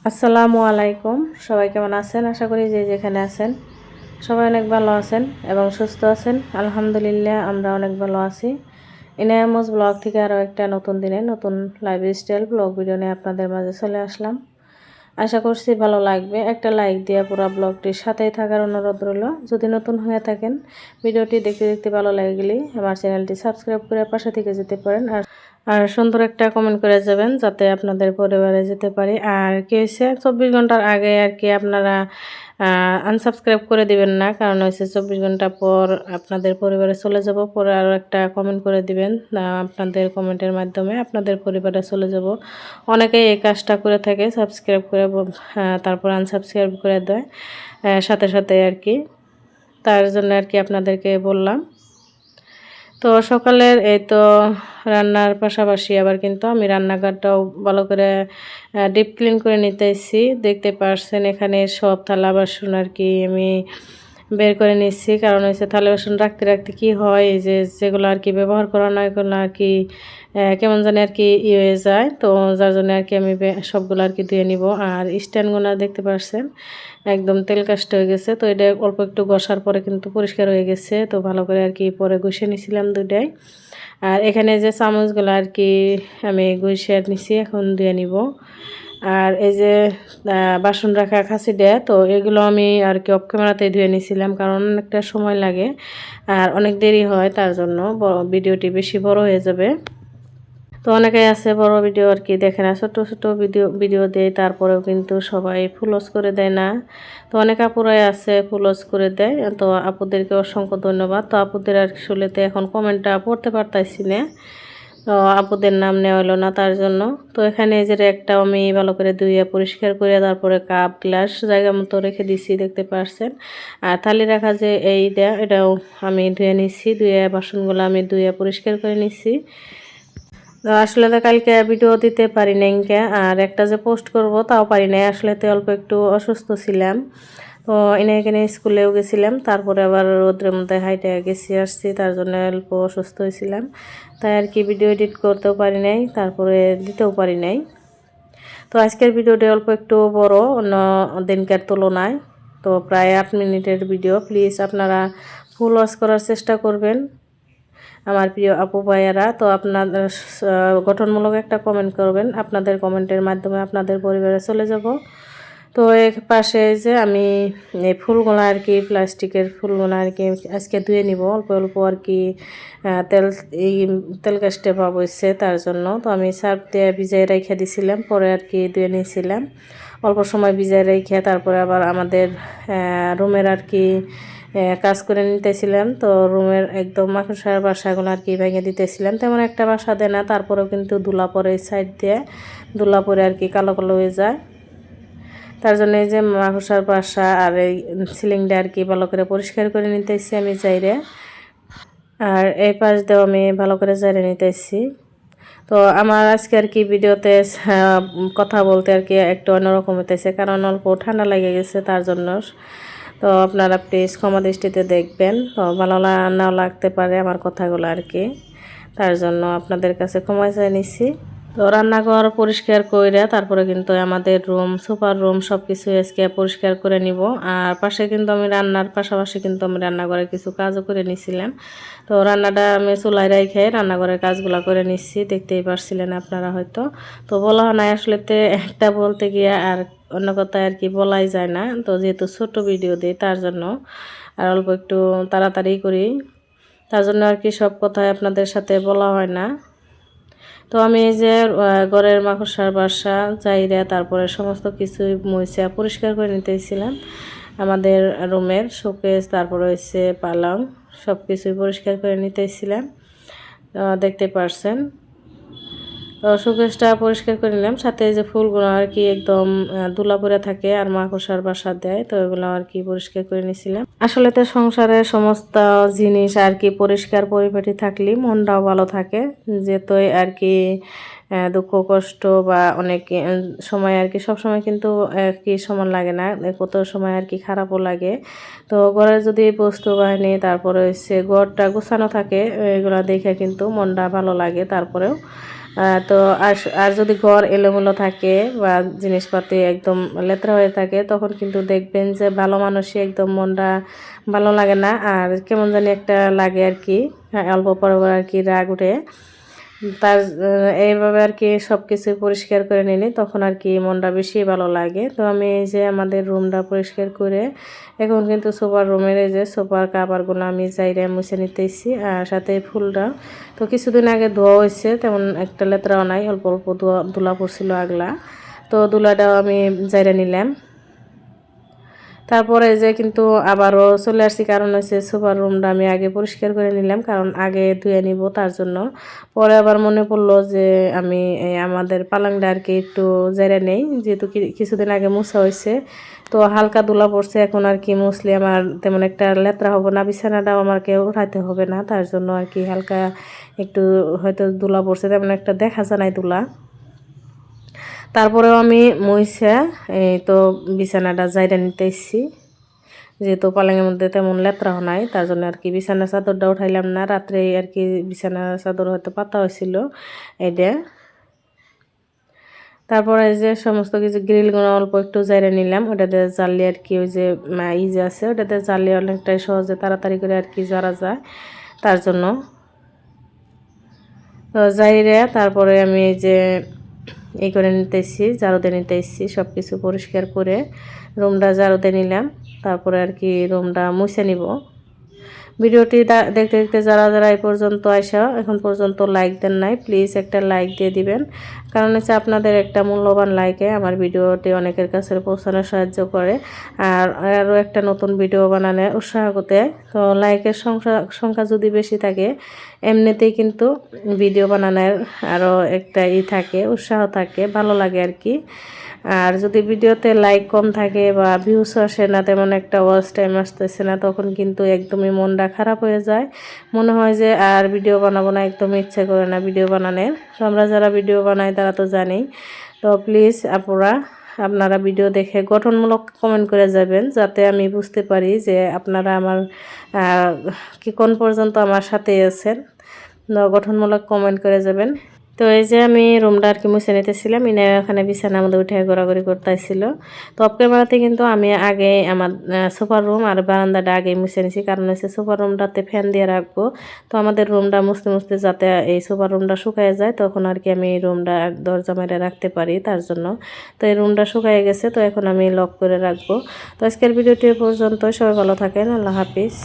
আসসালামু আলাইকুম। সবাই কেমন আছেন? আশা করি যে যেখানে আছেন সবাই অনেক ভালো আছেন এবং সুস্থ আছেন। আলহামদুলিল্লাহ আমরা অনেক ভালো আছি। ইনায়ামস ব্লগ থেকে আরও একটা নতুন দিনে নতুন লাইফস্টাইল ব্লগ ভিডিও নিয়ে আপনাদের মাঝে চলে আসলাম। আশা করছি ভালো লাগবে। একটা লাইক দিয়ে পুরো ব্লগটির সাথেই থাকার অনুরোধ রইল। যদি নতুন হয়ে থাকেন ভিডিওটি দেখতে দেখতে ভালো লাগলে আমার চ্যানেলটি সাবস্ক্রাইব করে পাশে থেকে যেতে পারেন আর সুন্দর একটা কমেন্ট করে যাবেন যাতে আপনাদের পরিবারে যেতে পারি। আর কি হয়েছে 24 ঘন্টার আগে আর কি আপনারা আনসাবস্ক্রাইব করে দিবেন না, কারণ হয়েছে 24 ঘন্টা পর আপনাদের পরিবারে চলে যাব। পরে আরও একটা কমেন্ট করে দিবেন, আপনাদের কমেন্টের মাধ্যমে আপনাদের পরিবারে চলে যাব। অনেকেই এই কাজটা করে থাকে, সাবস্ক্রাইব করে তারপর আনসাবস্ক্রাইব করে দেয় সাথে সাথে আর কি। তার জন্য আর কি আপনাদেরকে বললাম। তো সকালের এই তো রান্নার পাশাপাশি আবার কিন্তু আমি রান্নাঘরটাও ভালো করে ডিপ ক্লিন করে নিতেছি। দেখতে পারছেন এখানে সব থালা বাসন আর কি আমি বের করে নিচ্ছি, কারণ হচ্ছে থালা বাসন রাখতে রাখতে কি হয় এই যে যেগুলো আর কি ব্যবহার করা নয় এগুলো আর কি কেমন জানি আর কি হয়ে যায়। তো যার জন্য আর কি আমি সবগুলো আর কি ধুয়ে নিব। আর স্ট্যান্ডগুলো দেখতে পারছেন একদম তেল কাস্ট হয়ে গেছে, তো এটা অল্প একটু ঘষার পরে কিন্তু পরিষ্কার হয়ে গেছে। তো ভালো করে আর কি পরে ঘষে নিছিলাম দুটাই। আর এখানে যে চামচগুলো আর কি আমি ঘষে নিছি, এখন ধুয়ে নিব। আর এই যে বাসন রাখা খাসি দেয়, তো এগুলো আমি আর কি অফ ক্যামেরাতেই ধুয়ে নিছিলাম, কারণ অনেকটা সময় লাগে আর অনেক দেরি হয়, তার জন্য ভিডিওটি বেশি বড় হয়ে যাবে। তো অনেকেই আছে বড় ভিডিও আর কি দেখে না, ছোট ছোট ভিডিও দেয়, তারপরেও কিন্তু সবাই ফুলস করে দেয় না। তো অনেক আপুরাই আছে ফুলস করে দেয়, তো আপুদেরকে অসংখ্য ধন্যবাদ। তো আপুদের আর আসলেতে এখন কমেন্টটা পড়তে পারতাইছি না, তো আপুদের নাম নেওয়া হলো না তার জন্য। তো এখানে এই যে একটা আমি ভালো করে ধুয়ে পরিষ্কার করে তারপরে কাপ গ্লাস জায়গা মতো রেখে দিছি, দেখতে পারছেন। আর থালি রাখা যে এইটা এটাও আমি ধুয়ে নিচ্ছি, ধুয়ে বাসনগুলো আমি ধুয়ে পরিষ্কার করে নিচ্ছি। তো আসলে তো কালকে ভিডিও দিতে পারি নাই, আর একটা যে পোস্ট করব তাও পারি নাই, আসলে তো অল্প একটু অসুস্থ ছিলাম। তো এখানে স্কুলেও গেছিলাম, তারপরে আবার রোদ্রের মধ্যে হাইটে গেছি আসছি, তার জন্য অল্প অসুস্থ হয়েছিলাম। তাই আর কি ভিডিও এডিট করতেও পারি নাই, তারপরে দিতেও পারি নাই। তো আজকের ভিডিওটি অল্প একটু বড় অন্য দিনকার তুলনায়, তো প্রায় 8 মিনিটের ভিডিও। প্লিজ আপনারা ফুল ওয়াচ করার চেষ্টা করবেন আমার প্রিয় আপু ভাইয়ারা। তো আপনাদের গঠনমূলক একটা কমেন্ট করবেন, আপনাদের কমেন্টের মাধ্যমে আপনাদের পরিবারে চলে যাব। তো এর পাশে যে আমি এই ফুলগুলো আর কি প্লাস্টিকের ফুলগুলো আর কি আজকে ধুয়ে নিব অল্প অল্প আর কি তেল এই তেল কাস্টে ভাব হয়েছে, তার জন্য। তো আমি সার্ফ দিয়ে ভিজাই রেখে দিছিলাম, পরে আর কি ধুয়ে নিয়েছিলাম অল্প সময় ভিজাই রেখে। তারপরে আবার আমাদের রুমের আর কি কাজ করে নিতেছিলাম। তো রুমের একদম মাকড়সার বাসাগুলো আর কি ভেঙে দিতেছিলাম, তেমন একটা বাসা দেয় না, তারপরেও কিন্তু ধুলা পরে সাইড দিয়ে ধুলা পরে আর কি কালো কালো হয়ে যায়। তার জন্য এই যে মাকড়সার বাসা আর এই সিলিংটা আর কি ভালো করে পরিষ্কার করে নিতেছি আমি চাইরে। আর এই পাশ দিয়েও আমি ভালো করে চাইরে নিতেছি। তো আমার আজকে আর কি ভিডিওতে কথা বলতে আর কি একটু অন্যরকম হতেছে, কারণ অল্প ঠান্ডা লেগে গেছে, তার জন্য। তো আপনারা প্লিজ ক্ষমা দৃষ্টিতে দেখবেন, তো ভালো নাও লাগতে পারে আমার কথাগুলো আর কি, তার জন্য আপনাদের কাছে ক্ষমা চাই নিচ্ছি। তো রান্নাঘর পরিষ্কার করে তারপরে কিন্তু আমাদের রুম সুপার রুম সব কিছু আজকে পরিষ্কার করে নিব। আর পাশে কিন্তু আমি রান্নার পাশাপাশি কিন্তু আমি রান্নাঘরে কিছু কাজও করে নিছিলাম। তো রান্নাটা আমি চুলায় রেখে রান্নাঘরের কাজগুলো করে নিচ্ছি, দেখতেই পারছিলেন আপনারা হয়তো। তো বলা হয় না আসলে একটা বলতে গিয়ে আর অন্য কথা আর কি বলাই যায় না, তো যেহেতু ছোট ভিডিও দিই তার জন্য আর অল্প একটু তাড়াতাড়ি করি, তার জন্য আর কি সব কথাই আপনাদের সাথে বলা হয় না। তো আমি এই যে ঘরের মাকড়সার বাসা চাইরা তারপরে সমস্ত কিছু মুছে পরিষ্কার করে নিতেছিলাম। আমাদের রুমের শোকেস তারপরে হচ্ছে পালং সব কিছুই পরিষ্কার করে নিতেছিলাম, দেখতে পারছেন। তো শোকেসটা পরিষ্কার করে নিলাম, সাথে যে ফুলগুলো আর কি একদম ধুলা পড়ে থাকে আর মাকড়সার বাসা দেয়, তো এগুলো আর কি পরিষ্কার করে নিয়েছিলাম। আসলে তো সংসারের সমস্ত জিনিস আর কি পরিষ্কার পরিপাটি থাকলে মনটাও ভালো থাকে, যেতই আর কি দুঃখ কষ্ট বা অনেক সময় আর কি সব সময় কিন্তু আর কি সমান লাগে না, কত সময় আর কি খারাপও লাগে। তো ঘরের যদি বস্তু বাহিনী তারপরে হচ্ছে ঘরটা গোছানো থাকে এগুলো দেখে কিন্তু মনটা ভালো লাগে। তারপরেও তো আর যদি ঘর এলোমেলো থাকে বা জিনিসপাতি একদম লেত্রা হয়ে থাকে তখন কিন্তু দেখবেন যে ভালো মানুষই একদম মনটা ভালো লাগে না, আর কেমন জানি একটা লাগে আর কি। অল্প পরে আর কি রাগ উঠে। তার এইভাবে আর কি সব কিছু পরিষ্কার করে নিলে তখন আর কি মনটা বেশি ভালো লাগে। তো আমি এই যে আমাদের রুমটা পরিষ্কার করে এখন কিন্তু সোফার রুমের এই যে সোফার কাভারগুলো আমি চাইরে মুছে নিতেছি, আর সাথে ফুলটা তো কিছুদিন আগে ধোয়া হয়েছে, তেমন একটা লেত্রাও নাই, অল্প অল্প ধুলা পড়ছিল আগলা। তো ধুলাটাও আমি চাইরে নিলাম। তারপরে যে কিন্তু আবারও চলে আসছি, কারণ হচ্ছে সোফার রুমটা আমি আগে পরিষ্কার করে নিলাম, কারণ আগে ধুয়ে নিব তার জন্য। পরে আবার মনে পড়লো যে আমি আমাদের পালংটা আর কি একটু জেরে নেই, যেহেতু কিছুদিন আগে মোছা হয়েছে, তো হালকা ধুলা পড়ছে। এখন আর কি মুছলে আমার তেমন একটা লেত্রা হবে না, বিছানাটাও আমাকে উঠাইতে হবে না, তার জন্য আর কি হালকা একটু হয়তো ধুলা পড়ছে, তেমন একটা দেখা যায় নাই ধুলা। তারপরেও আমি মুইছে এই তো বিছানাটা জাইরা নিতে এসেছি, যেহেতু পালঙের মধ্যে তেমন লেত্রা নাই, তার জন্য আর কি বিছানার চাদরটা উঠাইলাম না। রাত্রে আর কি বিছানার চাদর হয়তো পাতা হয়েছিল এটা। তারপরে যে সমস্ত কিছু গ্রিলগুলো অল্প একটু জাইরে নিলাম, ওটাতে জানলে আর কি ওই যে ইজি আছে, ওটাতে জানলে অনেকটাই সহজে তাড়াতাড়ি করে আর কি জারা যায়, তার জন্য। তো জাইরে তারপরে আমি এই যে এই করে নিতেছি, ঝাড়ুতে নিতেছি, সব কিছু পরিষ্কার করে রুমটা ঝাড়ুতে নিলাম। তারপরে আর কি রুমটা মুছে নিব। ভিডিওটি দেখতে দেখতে যারা যারা এই পর্যন্ত আসা এখন পর্যন্ত লাইক দেন নাই, প্লিজ একটা লাইক দিয়ে দিবেন, কারণ হচ্ছে আপনাদের একটা মূল্যবান লাইকে আমার ভিডিওটি অনেকের কাছে পৌঁছানোর সাহায্য করে, আর আরও একটা নতুন ভিডিও বানানোর উৎসাহ করতে। তো লাইকের সংখ্যা যদি বেশি থাকে এমনিতেই কিন্তু ভিডিও বানানোর আরও একটা থাকে, উৎসাহ থাকে, ভালো লাগে আর কি। আর যদি ভিডিওতে লাইক কম থাকে বা ভিউস আসে না, তেমন একটা ওয়াচ টাইম আসতেছে না, তখন কিন্তু একদমই মনটা খারাপ হয়ে যায়, মনে হয় যে আর ভিডিও বানাবো না, একদম ইচ্ছে করে না ভিডিও বানানোর। তো আমরা যারা ভিডিও বানাই তারা তো জানি। তো প্লিজ আপনারা ভিডিও দেখে গঠনমূলক কমেন্ট করে যাবেন, যাতে আমি বুঝতে পারি যে আপনারা আমার কি কোন পর্যন্ত আমার সাথে আছেন। গঠনমূলক কমেন্ট করে যাবেন। তো এই যে আমি রুমটা আর কি মুছে নিতেছিলাম, ইনা এখানে বিছানার মধ্যে উঠে ঘোরাঘুরি করতেছিল। তো অফ ক্যামেরাতে কিন্তু আমি আগে আমার সোফার রুম আর বারান্দাটা আগে মুছে নিছি, কারণ হচ্ছে সোফার রুমটাতে ফ্যান দিয়ে রাখবো। তো আমাদের রুমটা মুছতে মুছতে যাতে এই সোফার রুমটা শুকায় যায়, তখন আর কি আমি এই রুমটা দরজা মেরে রাখতে পারি, তার জন্য। তো এই রুমটা শুকায় গেছে, তো এখন আমি লক করে রাখবো। তো আজকের ভিডিওটি পর্যন্ত, সবাই ভালো থাকেন, আল্লাহ হাফিজ।